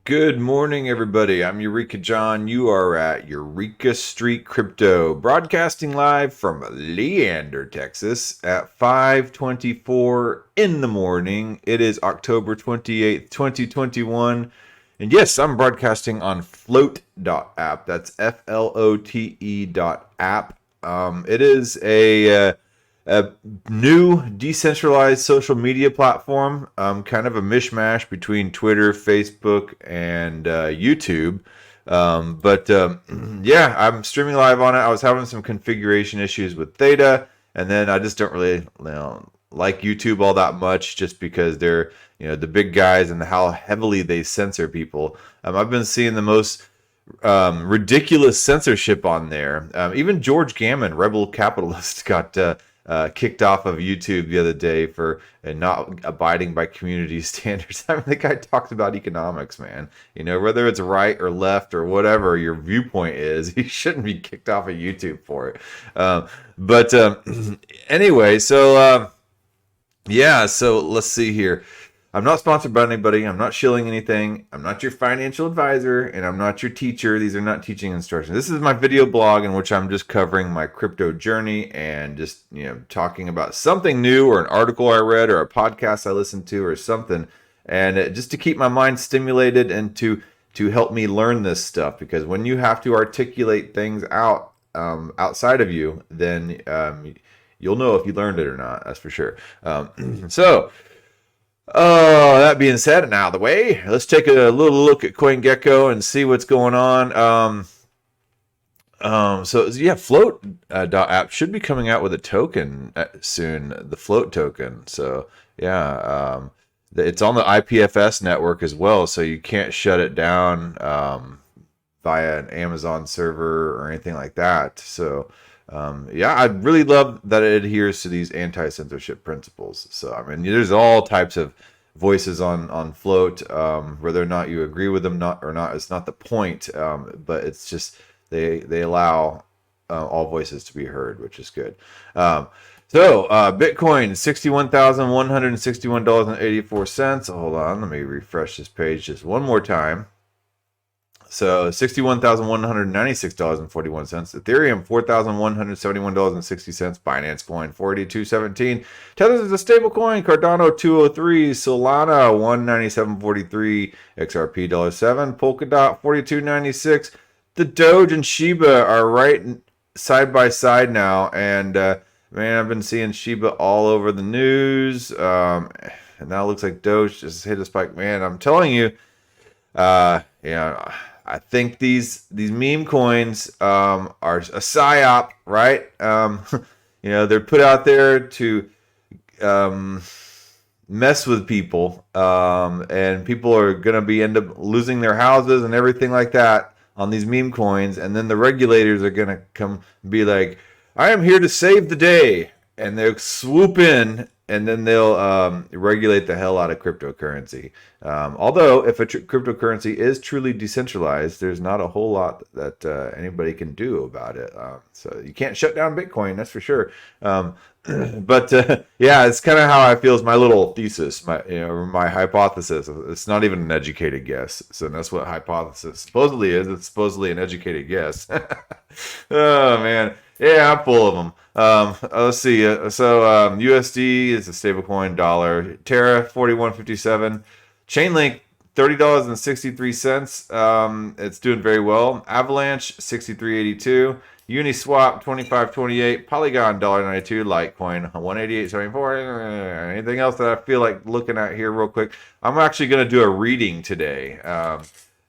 Good morning, everybody. I'm Eureka John. You are at Eureka Street Crypto, broadcasting live from Leander, Texas at 5:24 in the morning. It is October 28th, 2021. And yes, I'm broadcasting on float.app. That's flote.app. It is a new decentralized social media platform, kind of a mishmash between Twitter, Facebook, and YouTube. Yeah, I'm streaming live on it. I was having some configuration issues with Theta, and then I just don't really like YouTube all that much, just because they're the big guys and how heavily they censor people. I've been seeing the most ridiculous censorship on there. Even George Gammon, Rebel Capitalist, got kicked off of YouTube the other day for not abiding by community standards. I mean, the guy talked about economics, man. Whether it's right or left or whatever your viewpoint is, he shouldn't be kicked off of YouTube for it. Anyway, so let's see here. I'm not sponsored by anybody. I'm not shilling anything. I'm not your financial advisor, and I'm not your teacher. These are not teaching instructions. This is my video blog in which I'm just covering my crypto journey and just, talking about something new or an article I read or a podcast I listened to or something. And just to keep my mind stimulated and to help me learn this stuff, because when you have to articulate things out outside of you, then you'll know if you learned it or not. That's for sure. Oh, that being said and out of the way, let's take a little look at CoinGecko and see what's going on. Float app should be coming out with a token soon, the Float token. So yeah, it's on the IPFS network as well, so you can't shut it down via an Amazon server or anything like that. So I really love that it adheres to these anti-censorship principles. So, I mean, there's all types of voices on Float. Whether or not you agree with them or not, it's not the point. But it's just they allow all voices to be heard, which is good. Bitcoin, $61,161.84. Hold on, let me refresh this page just one more time. So $61,196.41. Ethereum, $4,171.60. Binance Coin, 42.17. Tether is a stable coin. Cardano, 203. Solana, 197.43. XRP, $7. Polkadot, 42.96. The Doge and Shiba are right side by side now, and man, I've been seeing Shiba all over the news. And now it looks like Doge just hit a spike. Man, I'm telling you, I think these meme coins are a psyop, right? They're put out there to mess with people, and people are gonna end up losing their houses and everything like that on these meme coins, and then the regulators are gonna come and be like, "I am here to save the day," and they'll swoop in. And then they'll regulate the hell out of cryptocurrency. Although, if a cryptocurrency is truly decentralized, there's not a whole lot that anybody can do about it. So you can't shut down Bitcoin, that's for sure. It's kind of how I feel is my little thesis, my hypothesis. It's not even an educated guess. So that's what hypothesis supposedly is. It's supposedly an educated guess. Oh, man. Yeah, I'm full of them. Let's see. USD is a stablecoin dollar. Terra, 41.57. Chainlink, $30.63. It's doing very well. Avalanche, 63.82. Uniswap, 25.28. Polygon, $1.92. Litecoin, 188.74. Anything else that I feel like looking at here real quick? I'm actually going to do a reading today.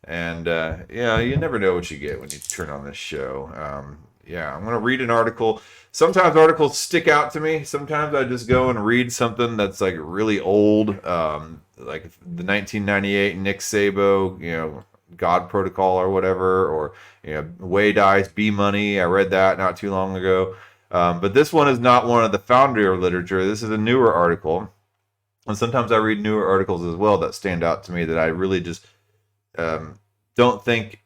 You never know what you get when you turn on this show. I'm going to read an article. Sometimes articles stick out to me. Sometimes I just go and read something that's like really old, like the 1998 Nick Szabo, God Protocol or whatever, or Wei Dai's B Money. I read that not too long ago. But this one is not one of the founder literature. This is a newer article. And sometimes I read newer articles as well that stand out to me that I really just don't think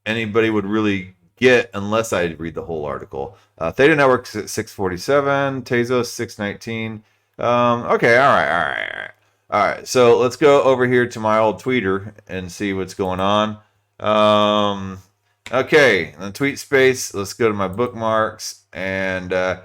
anybody would really get unless I read the whole article. Theta Network's at 647, Tezos 619. Okay, all right. All right, so let's go over here to my old tweeter and see what's going on. Okay, in the tweet space, let's go to my bookmarks, and I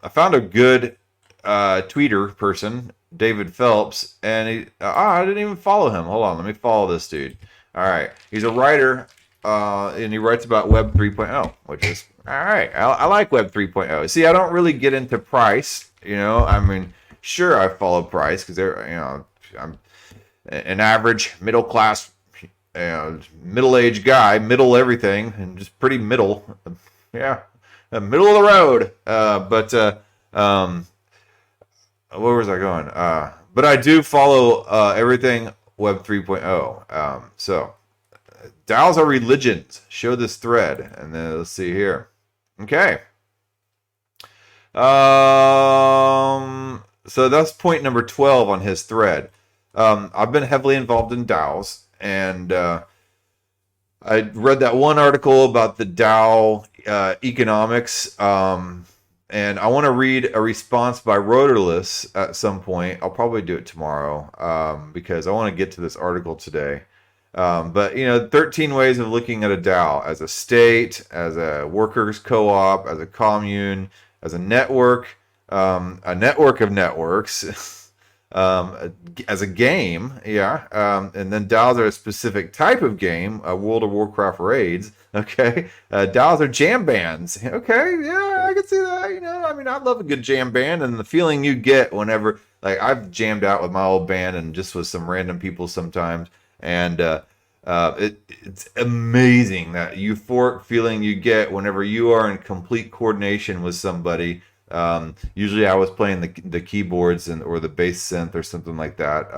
found a good tweeter person, David Phelps, and I didn't even follow him. Hold on, let me follow this dude. All right, he's a writer, and he writes about Web 3.0, which is all right. I like Web 3.0. See, I don't really get into price. I mean, sure, I follow price because I'm an average middle class, middle aged guy, middle everything, and just pretty middle. Yeah, middle of the road. Where was I going? But I do follow everything Web 3.0. So DAOs are religions. Show this thread, and then let's see here. Okay. So that's point number 12 on his thread. I've been heavily involved in DAOs, and I read that one article about the DAO economics, and I want to read a response by Rotorless at some point. I'll probably do it tomorrow because I want to get to this article today. But 13 ways of looking at a DAO: as a state, as a workers co-op, as a commune, as a network of networks, as a game, and then DAOs are a specific type of game, World of Warcraft raids. Okay, DAOs are jam bands. Okay, yeah, I can see that. I mean, I love a good jam band, and the feeling you get whenever, like, I've jammed out with my old band and just with some random people sometimes, and it's amazing that euphoric feeling you get whenever you are in complete coordination with somebody. Usually I was playing the keyboards or the bass synth or something like that.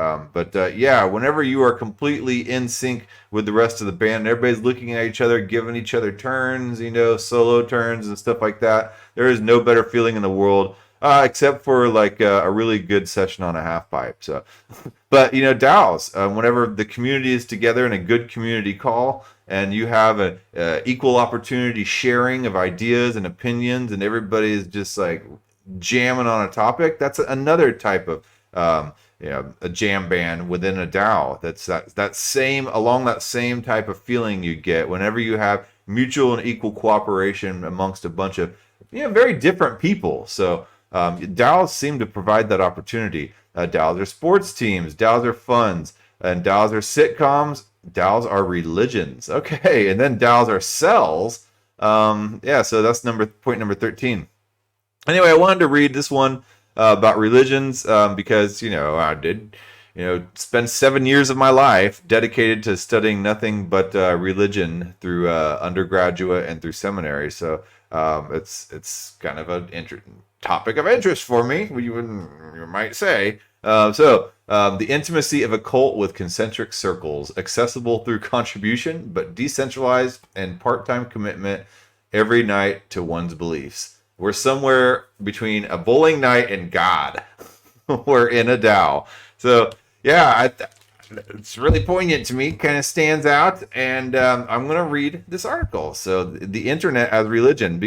Whenever you are completely in sync with the rest of the band, everybody's looking at each other, giving each other turns, solo turns and stuff like that. There is no better feeling in the world, except for like a really good session on a half pipe. So, but DAOs, whenever the community is together in a good community call, and you have a equal opportunity sharing of ideas and opinions, and everybody is just like jamming on a topic, that's another type of a jam band within a DAO. That's that same type of feeling you get whenever you have mutual and equal cooperation amongst a bunch of very different people. So DAOs seem to provide that opportunity. DAOs are sports teams, DAOs are funds, and DAOs are sitcoms. DAOs are religions. Okay, and then DAOs are cells. So that's point number 13. Anyway, I wanted to read this one about religions because I did spend 7 years of my life dedicated to studying nothing but religion through undergraduate and through seminary. So it's kind of a topic of interest for me, you might say. The intimacy of a cult with concentric circles, accessible through contribution, but decentralized and part-time commitment every night to one's beliefs. We're somewhere between a bowling night and God. We're in a DAO. So, yeah, it's really poignant to me, kind of stands out, and I'm going to read this article. So, the internet as religion,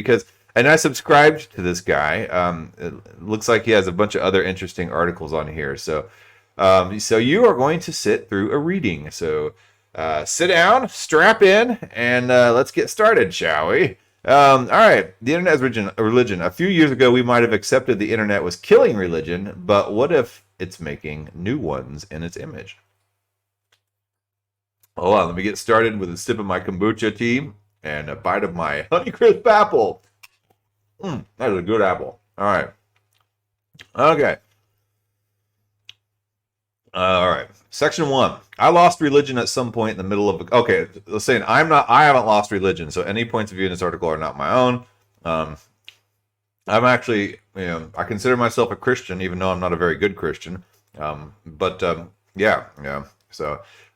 and I subscribed to this guy. It looks like he has a bunch of other interesting articles on here. So you are going to sit through a reading. So sit down, strap in, and let's get started, shall we? All right. The internet as religion. A few years ago, we might have accepted the internet was killing religion, but what if it's making new ones in its image? Hold on. Let me get started with a sip of my kombucha tea and a bite of my Honeycrisp apple. That is a good apple. All right. Okay. All right. Section 1. I lost religion at some point in the middle of... Okay, let's say I haven't lost religion, so any points of view in this article are not my own. I'm actually, I consider myself a Christian, even though I'm not a very good Christian. So,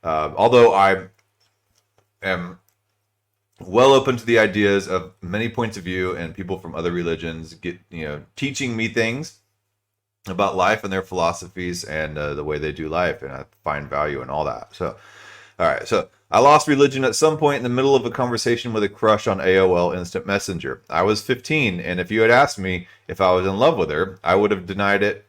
although I am well open to the ideas of many points of view and people from other religions teaching me things about life and their philosophies and the way they do life, and I find value in all that. So, all right. So I lost religion at some point in the middle of a conversation with a crush on AOL Instant Messenger. I was 15, and if you had asked me if I was in love with her, I would have denied it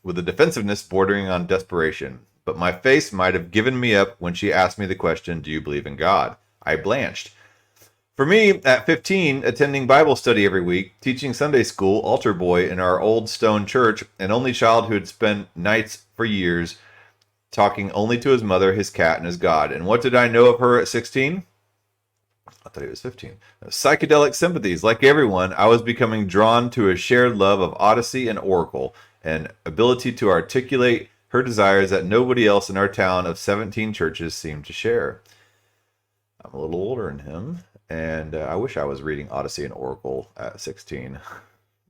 with a defensiveness bordering on desperation. But my face might have given me up when she asked me the question, "Do you believe in God?" I blanched. For me, at 15, attending Bible study every week, teaching Sunday school, altar boy in our old stone church, an only child who had spent nights for years talking only to his mother, his cat, and his God. And what did I know of her at 16? I thought he was 15. Psychedelic sympathies. Like everyone, I was becoming drawn to a shared love of Odyssey and Oracle, and ability to articulate her desires that nobody else in our town of 17 churches seemed to share. I'm a little older than him, and I wish I was reading Odyssey and Oracle at 16.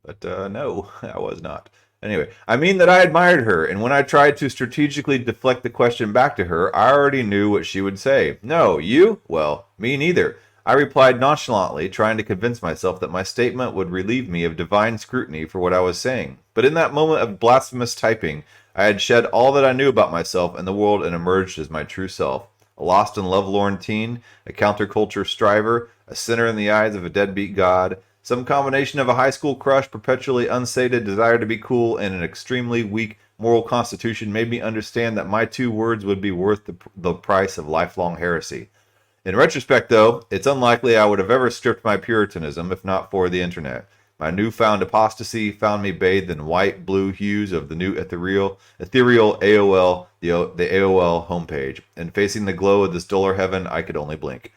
But no, I was not. Anyway, I mean that I admired her, and when I tried to strategically deflect the question back to her, I already knew what she would say. No, you? Well, me neither. I replied nonchalantly, trying to convince myself that my statement would relieve me of divine scrutiny for what I was saying. But in that moment of blasphemous typing, I had shed all that I knew about myself and the world and emerged as my true self. A lost and lovelorn teen, a counterculture striver, a sinner in the eyes of a deadbeat God, some combination of a high school crush, perpetually unsated desire to be cool, and an extremely weak moral constitution made me understand that my 2 words would be worth the price of lifelong heresy. In retrospect, though, it's unlikely I would have ever stripped my Puritanism if not for the internet. My newfound apostasy found me bathed in white, blue hues of the new ethereal AOL, the AOL homepage, and facing the glow of this duller heaven, I could only blink.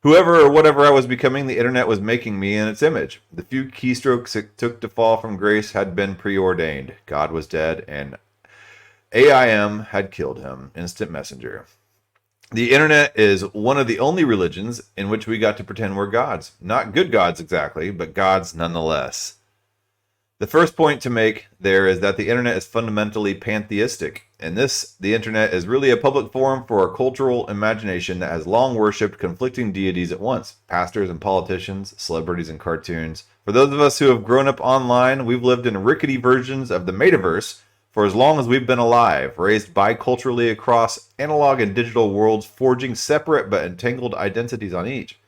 Whoever or whatever I was becoming, the internet was making me in its image. The few keystrokes it took to fall from grace had been preordained. God was dead, and AIM had killed him. Instant messenger. The internet is one of the only religions in which we got to pretend we're gods. Not good gods exactly, but gods nonetheless. The first point to make there is that the internet is fundamentally pantheistic. And the internet is really a public forum for a cultural imagination that has long worshipped conflicting deities at once. Pastors and politicians, celebrities and cartoons. For those of us who have grown up online, we've lived in rickety versions of the metaverse for as long as we've been alive, raised biculturally across analog and digital worlds, forging separate but entangled identities on each.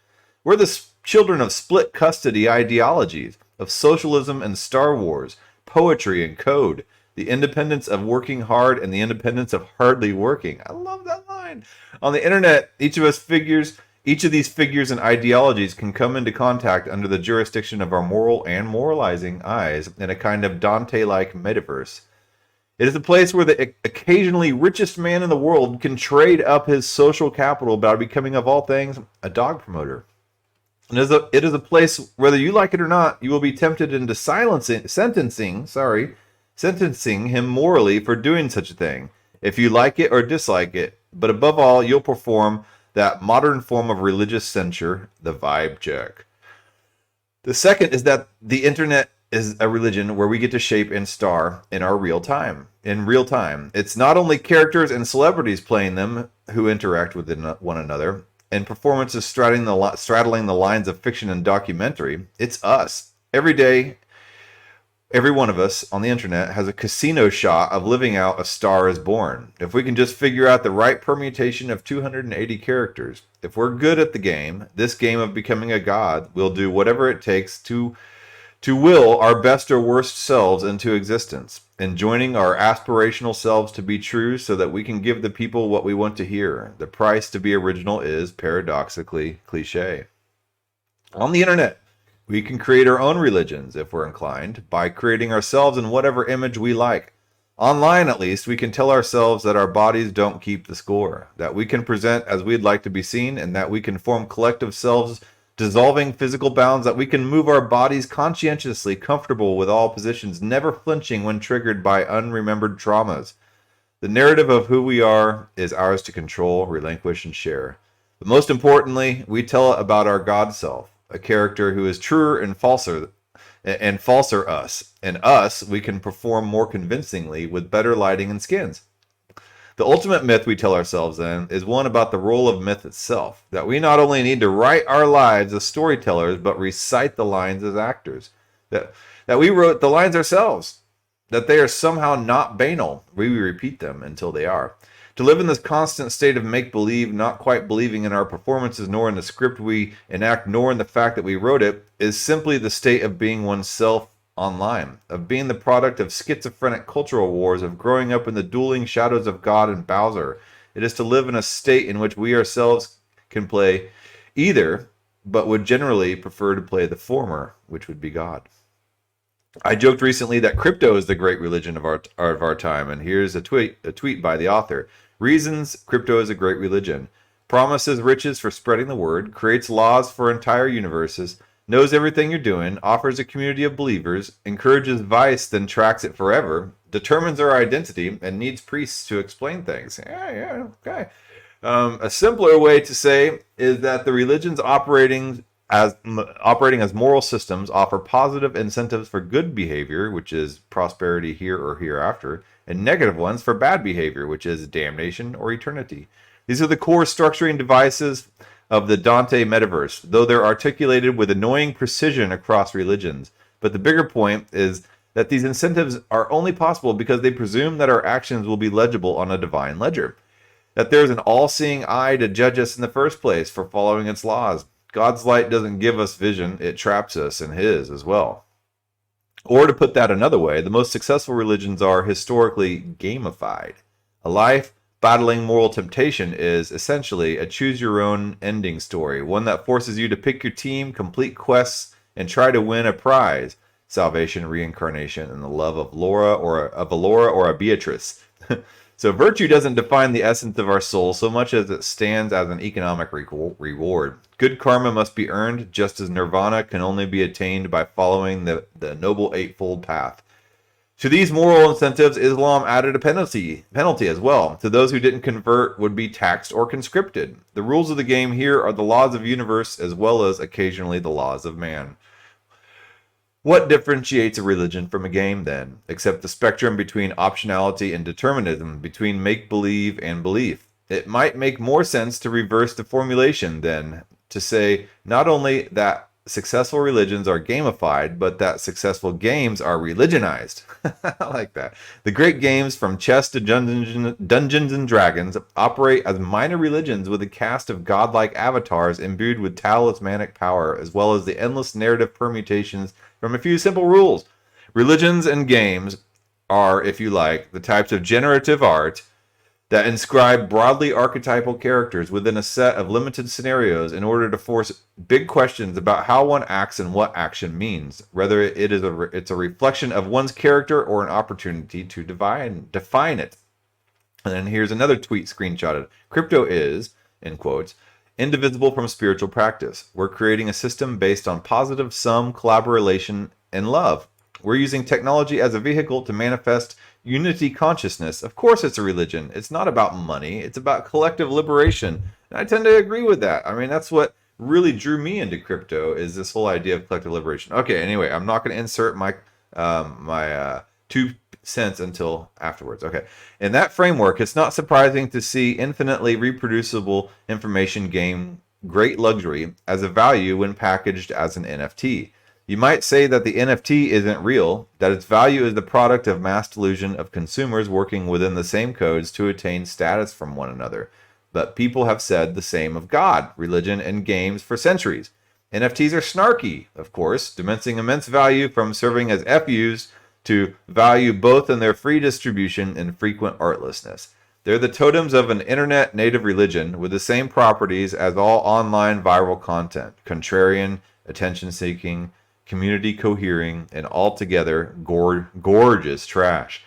We're the children of split custody ideologies, of socialism and Star Wars, poetry and code, the independence of working hard and the independence of hardly working. I love that line. On the internet, each of these figures and ideologies can come into contact under the jurisdiction of our moral and moralizing eyes in a kind of Dante-like metaverse. It is a place where the occasionally richest man in the world can trade up his social capital by becoming, of all things, a dog promoter. And it is a place, whether you like it or not, you will be tempted into sentencing him morally for doing such a thing, if you like it or dislike it. But above all, you'll perform that modern form of religious censure, the vibe check. The second is that the internet is a religion where we get to shape and star in real time. It's not only characters and celebrities playing them who interact with one another, and performances straddling the lines of fiction and documentary. It's us. Every day, every one of us on the internet has a casino shot of living out A Star is Born. If we can just figure out the right permutation of 280 characters. If we're good at the game, this game of becoming a god, we'll do whatever it takes to will our best or worst selves into existence, and joining our aspirational selves to be true so that we can give the people what we want to hear. The price to be original is, paradoxically, cliche. On the internet, we can create our own religions, if we're inclined, by creating ourselves in whatever image we like. Online, at least, we can tell ourselves that our bodies don't keep the score, that we can present as we'd like to be seen, and that we can form collective selves dissolving physical bounds, that we can move our bodies conscientiously, comfortable with all positions, never flinching when triggered by unremembered traumas. The narrative of who we are is ours to control, relinquish, and share. But most importantly, we tell it about our God self, a character who is truer and falser us. And us, we can perform more convincingly with better lighting and skins. The ultimate myth we tell ourselves, then, is one about the role of myth itself, that we not only need to write our lives as storytellers, but recite the lines as actors, that we wrote the lines ourselves, that they are somehow not banal. We repeat them until they are. To live in this constant state of make-believe, not quite believing in our performances, nor in the script we enact, nor in the fact that we wrote it, is simply the state of being oneself online, of being the product of schizophrenic cultural wars, of growing up in the dueling shadows of God and Bowser. It is to live in a state in which we ourselves can play either, but would generally prefer to play the former, which would be God. I joked recently that crypto is the great religion of our time, and here's a tweet by the author. Reasons crypto is a great religion. Promises riches for spreading the word, creates laws for entire universes, knows everything you're doing, offers a community of believers, encourages vice, then tracks it forever, determines our identity, and needs priests to explain things. Yeah, okay. A simpler way to say is that the religions operating as moral systems offer positive incentives for good behavior, which is prosperity here or hereafter, and negative ones for bad behavior, which is damnation or eternity. These are the core structuring devices of the Dante metaverse, though they're articulated with annoying precision across religions. But the bigger point is that these incentives are only possible because they presume that our actions will be legible on a divine ledger, that there's an all-seeing eye to judge us in the first place for following its laws. God's light doesn't give us vision, it traps us in his as well. Or to put that another way, the most successful religions are historically gamified. A life battling moral temptation is essentially a choose-your-own ending story, one that forces you to pick your team, complete quests, and try to win a prize. Salvation, reincarnation, and the love of Laura or a Beatrice. So virtue doesn't define the essence of our soul so much as it stands as an economic reward. Good karma must be earned, just as nirvana can only be attained by following the Noble Eightfold Path. To these moral incentives, Islam added a penalty as well. To those who didn't convert would be taxed or conscripted. The rules of the game here are the laws of the universe as well as occasionally the laws of man. What differentiates a religion from a game, then, except the spectrum between optionality and determinism, between make-believe and belief? It might make more sense to reverse the formulation, then, to say not only that successful religions are gamified, but that successful games are religionized. I like that. The great games, from chess to Dungeons and Dragons, operate as minor religions with a cast of godlike avatars imbued with talismanic power, as well as the endless narrative permutations from a few simple rules. Religions and games are, if you like, the types of generative art that inscribe broadly archetypal characters within a set of limited scenarios in order to force big questions about how one acts and what action means, whether it's a reflection of one's character or an opportunity to define it. And then here's another tweet screenshotted. Crypto is, in quotes, indivisible from spiritual practice. We're creating a system based on positive sum, collaboration, and love. We're using technology as a vehicle to manifest unity consciousness. Of course it's a religion. It's not about money. It's about collective liberation. And I tend to agree with that. I mean, that's what really drew me into crypto, is this whole idea of collective liberation. Okay, anyway, I'm not going to insert my 2 cents until afterwards. Okay. In that framework, it's not surprising to see infinitely reproducible information gain great luxury as a value when packaged as an NFT. You might say that the NFT isn't real, that its value is the product of mass delusion of consumers working within the same codes to attain status from one another. But people have said the same of God, religion, and games for centuries. NFTs are snarky, of course, diminishing immense value from serving as FUs to value both in their free distribution and frequent artlessness. They're the totems of an internet native religion with the same properties as all online viral content: contrarian, attention-seeking, community cohering, and altogether gorgeous trash.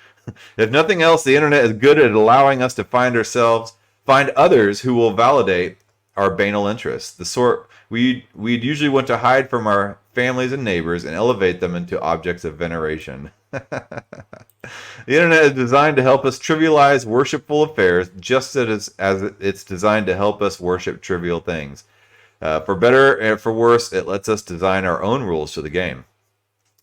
If nothing else, the internet is good at allowing us to find others who will validate our banal interests, the sort we'd usually want to hide from our families and neighbors and elevate them into objects of veneration. The internet is designed to help us trivialize worshipful affairs, just as it's designed to help us worship trivial things. For better and for worse, it lets us design our own rules to the game.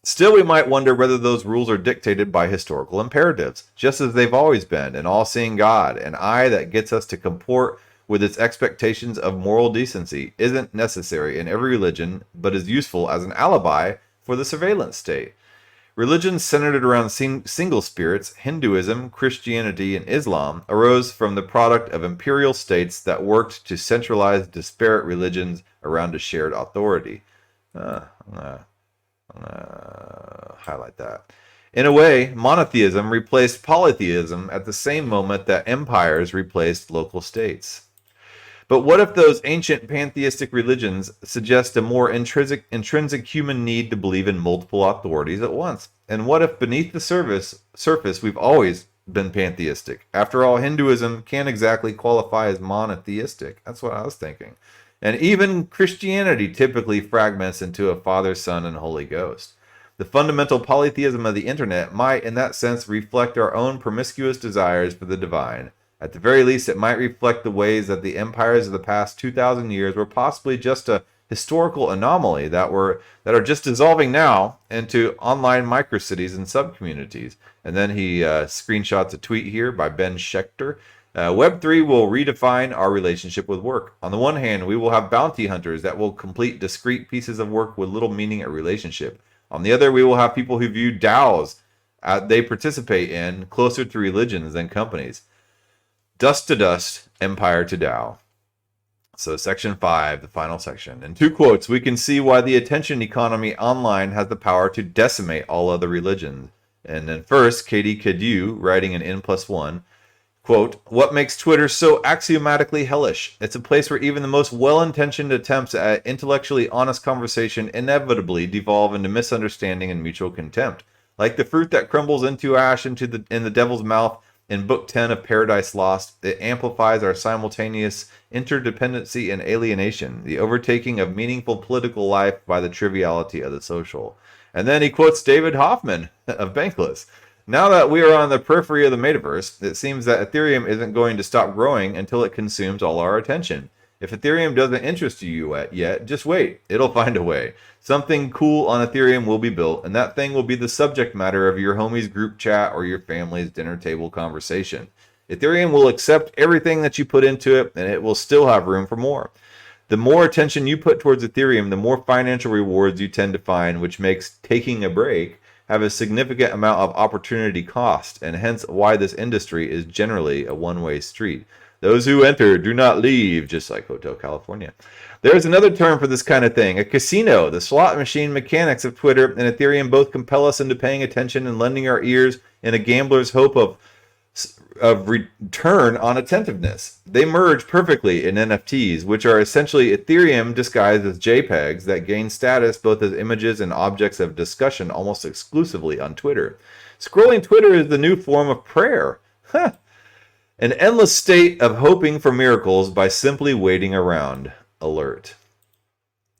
Still, we might wonder whether those rules are dictated by historical imperatives, just as they've always been: an all-seeing God, an eye that gets us to comport with its expectations of moral decency, isn't necessary in every religion, but is useful as an alibi for the surveillance state. Religions centered around single spirits, Hinduism, Christianity, and Islam, arose from the product of imperial states that worked to centralize disparate religions around a shared authority. Highlight that. In a way, monotheism replaced polytheism at the same moment that empires replaced local states. But what if those ancient pantheistic religions suggest a more intrinsic human need to believe in multiple authorities at once? And what if beneath the surface we've always been pantheistic? After all, Hinduism can't exactly qualify as monotheistic. That's what I was thinking. And even Christianity typically fragments into a Father, Son, and Holy Ghost. The fundamental polytheism of the internet might, in that sense, reflect our own promiscuous desires for the divine. At the very least, it might reflect the ways that the empires of the past 2,000 years were possibly just a historical anomaly that are just dissolving now into online microcities and subcommunities. And then he screenshots a tweet here by Ben Schechter. Web3 will redefine our relationship with work. On the one hand, we will have bounty hunters that will complete discrete pieces of work with little meaning or relationship. On the other, we will have people who view DAOs they participate in closer to religions than companies. Dust to dust, empire to DAO. So section 5, the final section. In 2 quotes, we can see why the attention economy online has the power to decimate all other religions. And then first, Katie Cadieux, writing in N+1, quote, what makes Twitter so axiomatically hellish? It's a place where even the most well-intentioned attempts at intellectually honest conversation inevitably devolve into misunderstanding and mutual contempt. Like the fruit that crumbles into ash in the devil's mouth in Book 10 of Paradise Lost, it amplifies our simultaneous interdependency and alienation, the overtaking of meaningful political life by the triviality of the social. And then he quotes David Hoffman of Bankless. Now that we are on the periphery of the metaverse, it seems that Ethereum isn't going to stop growing until it consumes all our attention. If Ethereum doesn't interest you yet, just wait. It'll find a way. Something cool on Ethereum will be built, and that thing will be the subject matter of your homie's group chat or your family's dinner table conversation. Ethereum will accept everything that you put into it, and it will still have room for more. The more attention you put towards Ethereum, the more financial rewards you tend to find, which makes taking a break have a significant amount of opportunity cost, and hence why this industry is generally a one-way street. Those who enter do not leave, just like Hotel California. There's another term for this kind of thing, a casino. The slot machine mechanics of Twitter and Ethereum both compel us into paying attention and lending our ears in a gambler's hope of return on attentiveness. They merge perfectly in NFTs, which are essentially Ethereum disguised as JPEGs that gain status both as images and objects of discussion almost exclusively on Twitter. Scrolling Twitter is the new form of prayer. Huh. An endless state of hoping for miracles by simply waiting around. Alert.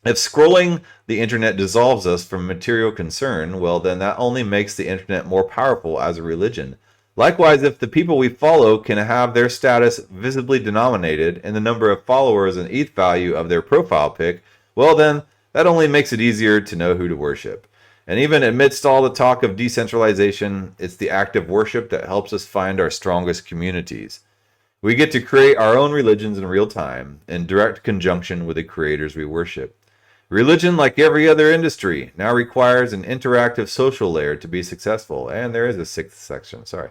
If scrolling the internet dissolves us from material concern, well, then that only makes the internet more powerful as a religion. Likewise, if the people we follow can have their status visibly denominated in the number of followers and ETH value of their profile pic, well then, that only makes it easier to know who to worship. And even amidst all the talk of decentralization, it's the act of worship that helps us find our strongest communities. We get to create our own religions in real time, in direct conjunction with the creators we worship. Religion, like every other industry, now requires an interactive social layer to be successful. And there is a 6th section, sorry.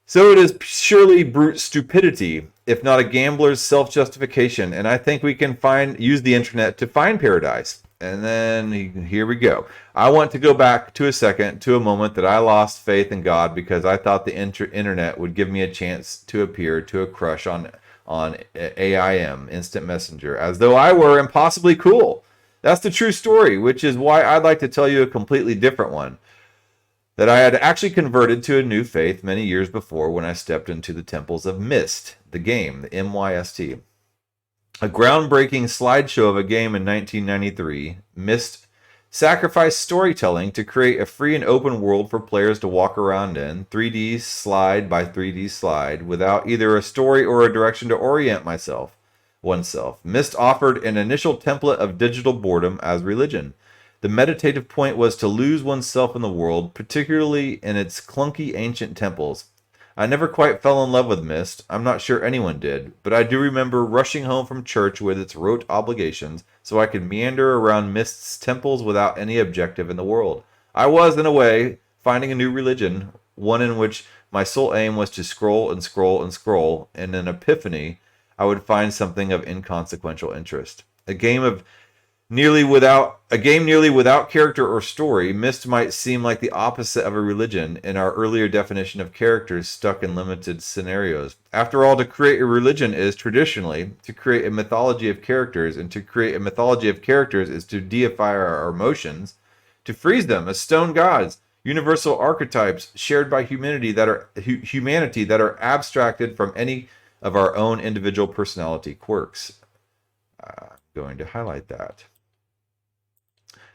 So it is surely brute stupidity, if not a gambler's self-justification. And I think we can use the internet to find paradise. And then here we go. I want to go back to a moment that I lost faith in God because I thought the internet would give me a chance to appear to a crush on AIM, Instant Messenger, as though I were impossibly cool. That's the true story, which is why I'd like to tell you a completely different one. That I had actually converted to a new faith many years before when I stepped into the temples of Myst, the game, the MYST. A groundbreaking slideshow of a game in 1993, Myst sacrificed storytelling to create a free and open world for players to walk around in, 3D slide by 3D slide, without either a story or a direction to orient oneself. Myst offered an initial template of digital boredom as religion. The meditative point was to lose oneself in the world, particularly in its clunky ancient temples. I never quite fell in love with Myst. I'm not sure anyone did, but I do remember rushing home from church with its rote obligations so I could meander around Myst's temples without any objective in the world. I was, in a way, finding a new religion, one in which my sole aim was to scroll and scroll and scroll, and in an epiphany, I would find something of inconsequential interest. A game of A game nearly without character or story, Myst might seem like the opposite of a religion in our earlier definition of characters stuck in limited scenarios. After all, to create a religion is traditionally to create a mythology of characters, and to create a mythology of characters is to deify our emotions, to freeze them as stone gods, universal archetypes shared by humanity that are abstracted from any of our own individual personality quirks. Going to highlight that.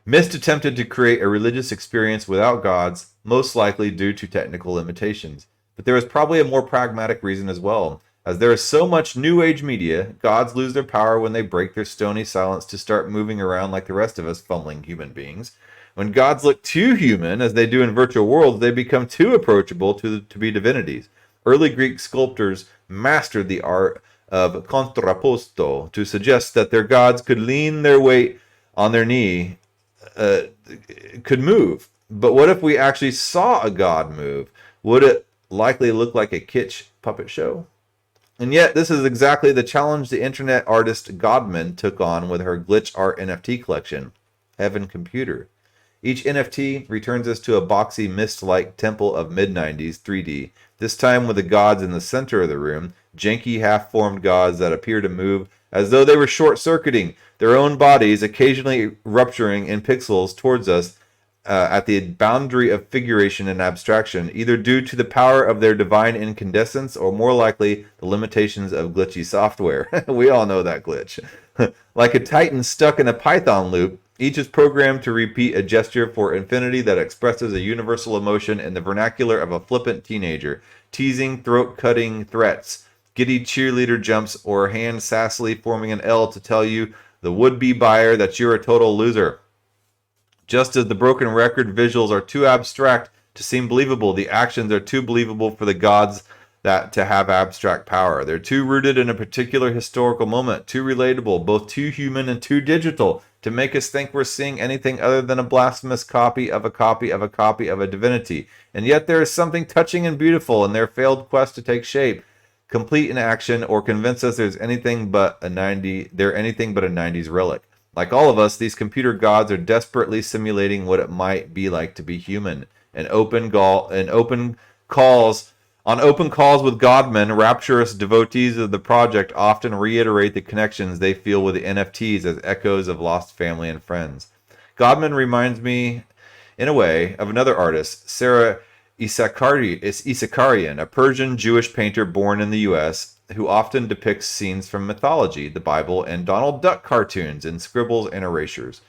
Myst attempted to create a religious experience without gods, most likely due to technical limitations. But there is probably a more pragmatic reason as well. As there is so much New Age media, gods lose their power when they break their stony silence to start moving around like the rest of us fumbling human beings. When gods look too human, as they do in virtual worlds, they become too approachable to be divinities. Early Greek sculptors mastered the art of contrapposto to suggest that their gods could lean their weight on their knee, could move. But what if we actually saw a god move? Would it likely look like a kitsch puppet show? And yet, this is exactly the challenge the internet artist Godman took on with her glitch art NFT collection, Heaven Computer. Each NFT returns us to a boxy Myst-like temple of mid-90s 3D, this time with the gods in the center of the room, janky half-formed gods that appear to move as though they were short-circuiting, their own bodies occasionally rupturing in pixels towards us at the boundary of figuration and abstraction, either due to the power of their divine incandescence or more likely the limitations of glitchy software. We all know that glitch. Like a titan stuck in a Python loop, each is programmed to repeat a gesture for infinity that expresses a universal emotion in the vernacular of a flippant teenager, teasing, throat-cutting threats, giddy cheerleader jumps, or hand sassily forming an L to tell you, the would-be buyer, that you're a total loser. Just as the broken record visuals are too abstract to seem believable, the actions are too believable for the gods that to have abstract power. They're too rooted in a particular historical moment, too relatable, both too human and too digital, to make us think we're seeing anything other than a blasphemous copy of a copy of a copy of a divinity. And yet there is something touching and beautiful in their failed quest to take shape, complete in action, or convince us they're anything but a 90s relic. Like all of us, these computer gods are desperately simulating what it might be like to be human. On open calls with godmen, rapturous devotees of the project often reiterate the connections they feel with the NFTs as echoes of lost family and friends. Godman reminds me, in a way, of another artist, Sarah Isakarian, a Persian Jewish painter born in the U.S., who often depicts scenes from mythology, the Bible, and Donald Duck cartoons in scribbles and erasures.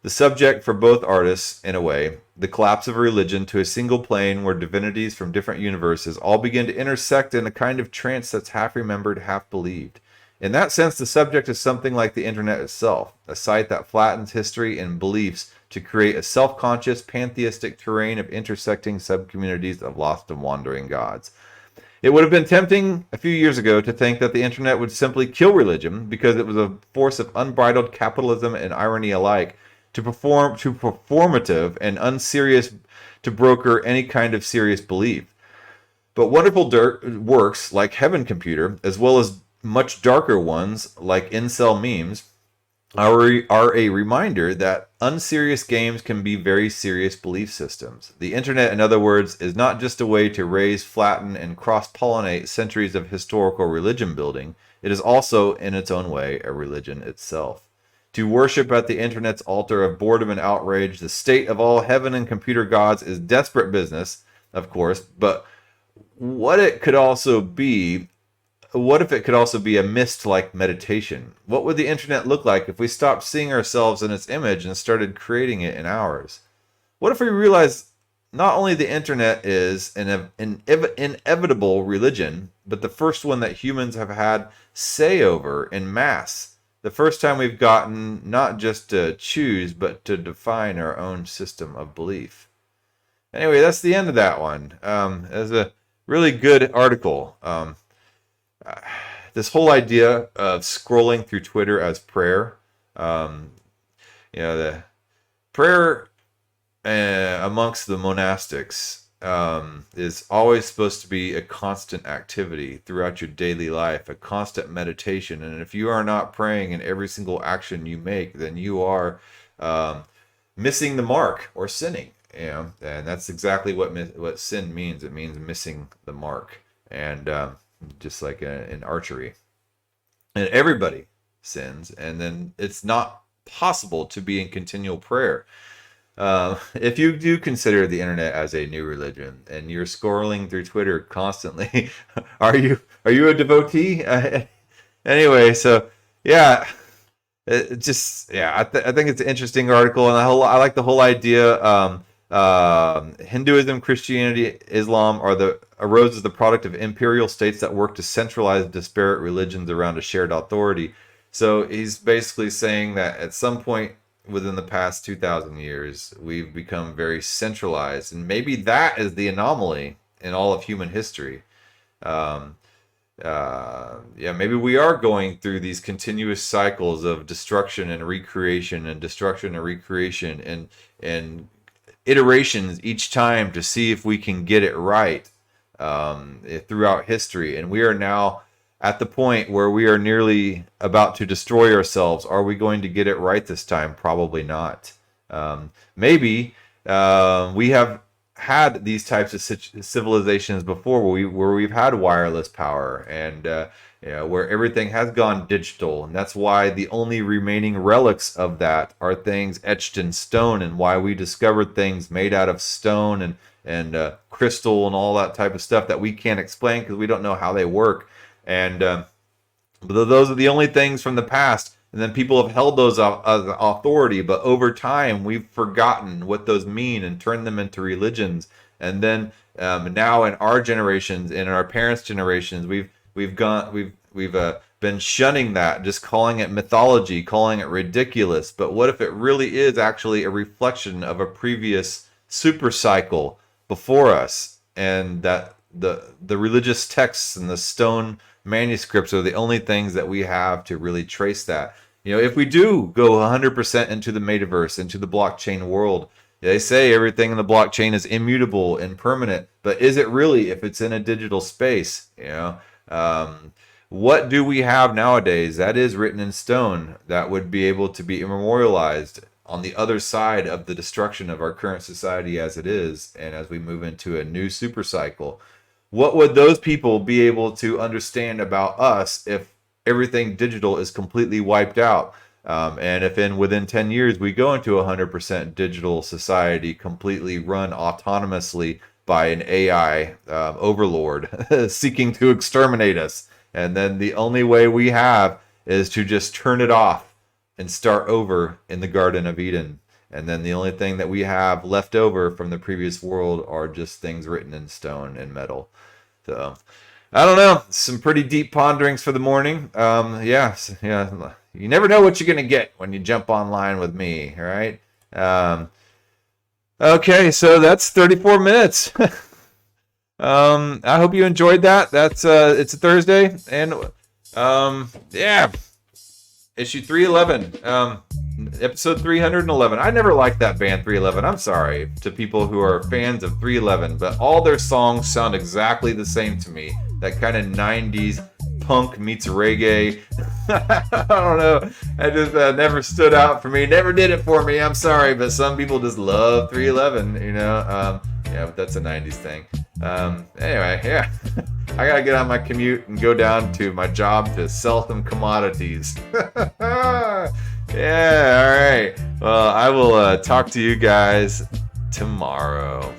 The subject for both artists, in a way, the collapse of a religion to a single plane where divinities from different universes all begin to intersect in a kind of trance that's half remembered, half believed. In that sense, the subject is something like the internet itself, a site that flattens history and beliefs to create a self-conscious, pantheistic terrain of intersecting subcommunities of lost and wandering gods. It would have been tempting a few years ago to think that the internet would simply kill religion because it was a force of unbridled capitalism and irony alike, to performative and unserious to broker any kind of serious belief. But wonderful works like Heaven Computer, as well as much darker ones like incel memes, are a reminder that unserious games can be very serious belief systems. The internet, in other words, is not just a way to raise, flatten, and cross-pollinate centuries of historical religion building. It is also, in its own way, a religion itself. To worship at the internet's altar of boredom and outrage, the state of all heaven and computer gods, is desperate business, of course, but what if it could also be a Myst-like meditation? What would the internet look like if we stopped seeing ourselves in its image and started creating it in ours? What if we realized not only the internet is an inevitable religion, but the first one that humans have had say over in mass? The first time we've gotten not just to choose, but to define our own system of belief. Anyway, that's the end of that one. It's a really good article. This whole idea of scrolling through Twitter as prayer, the prayer amongst the monastics is always supposed to be a constant activity throughout your daily life, a constant meditation. And if you are not praying in every single action you make, then you are um, missing the mark or sinning. And that's exactly what sin means. It means missing the mark, and just like in archery, and everybody sins, and then it's not possible to be in continual prayer. If you do consider the internet as a new religion and you're scrolling through Twitter constantly, are you a devotee? Anyway, so yeah, I think it's an interesting article, and I like the whole idea. Hinduism, Christianity, Islam arose as the product of imperial states that work to centralize disparate religions around a shared authority. So he's basically saying that at some point within the past 2,000 years, we've become very centralized, and maybe that is the anomaly in all of human history. Um, Maybe we are going through these continuous cycles of destruction and recreation, and iterations each time to see if we can get it right throughout history. And we are now at the point where we are nearly about to destroy ourselves. Are we going to get it right this time? Probably not. Maybe we have had these types of civilizations before, where we've had wireless power, and where everything has gone digital, and that's why the only remaining relics of that are things etched in stone, and why we discovered things made out of stone and crystal and all that type of stuff that we can't explain because we don't know how they work. And those are the only things from the past. And then people have held those as authority, but over time we've forgotten what those mean and turned them into religions. And then now in our generations, in our parents' generations, we've been shunning that, just calling it mythology, calling it ridiculous. But what if it really is actually a reflection of a previous super cycle before us, and that the religious texts and the stone manuscripts are the only things that we have to really trace that. If we do go 100% into the metaverse, into the blockchain world, they say everything in the blockchain is immutable and permanent, but is it really if it's in a digital space? What do we have nowadays that is written in stone that would be able to be memorialized on the other side of the destruction of our current society as it is, and as we move into a new super cycle? What would those people be able to understand about us if everything digital is completely wiped out? And if within 10 years we go into a 100% digital society, completely run autonomously by an AI overlord seeking to exterminate us, and then the only way we have is to just turn it off and start over in the Garden of Eden. And then the only thing that we have left over from the previous world are just things written in stone and metal. So, I don't know. Some pretty deep ponderings for the morning. Yeah. You never know what you're going to get when you jump online with me, all right? Okay, so that's 34 minutes. I hope you enjoyed that. That's it's a Thursday, and yeah. Issue 311, episode 311. I never liked that band 311. I'm sorry to people who are fans of 311, but all their songs sound exactly the same to me. That kind of 90s punk meets reggae. I don't know. I just never stood out for me. Never did it for me. I'm sorry, but some people just love 311, yeah, but that's a 90s thing. Anyway, yeah. I gotta get on my commute and go down to my job to sell some commodities. Yeah, alright. Well, I will talk to you guys tomorrow.